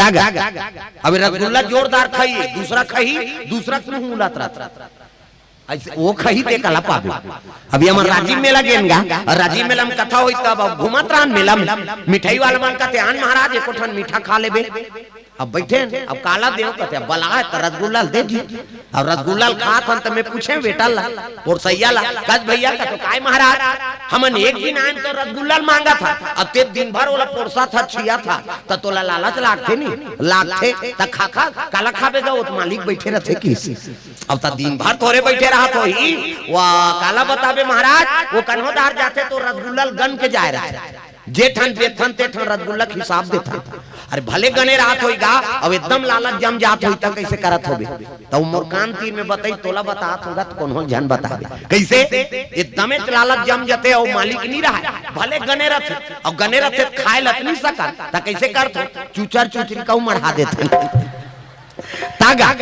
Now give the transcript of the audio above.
तागा अबे रसगुल्ला जोरदार खाई दूसरा खाई दूसरा क्यों मुलात रहा ऐसे वो खही ते कला पाबे अभी हमार राजीव मेला गेनगा और राजीव मेला में कथा होई तब घुमत रहन मेला में मिठाई वाला मन कहते आन महाराज एको ठन मीठा खा लेबे अब बैठे अब काला देव कहते बला तो रसगुल्ला दे दी और रसगुल्ला खात हम तमे पूछे बेटा ला और सैया ला कद भैया का तो काय महाराज हमन एक दिन आए तो रसगुल्ला मांगा था अब ते दिन भर वाला पोरसा था छिया था तो तोला लालच लागथे नहीं लागथे त खा खा काला खाबेगा वो तो मालिक बैठे रहथे किस अब त दिन भर थोड़े बैठे रहा तो ही वाह काला बताबे महाराज वो कन्होदार जाते तो रसगुल्ला गन के जाए रहे जेठन जेठन तेठन रसगुल्ला हिसाब देता अरे भले गने रात होईगा अब एकदम लालच जम जात होई त कैसे करत होबे तो मोर कान तीर में बताई तोला बतात होगा तो कौन जन बता कैसे एकदम लालच जम जते और मालिक नहीं रहा भले गने रहते और गने रहते खाए लत नहीं सका त कैसे करत चूचर चूचरी का मढ़ा देते तागा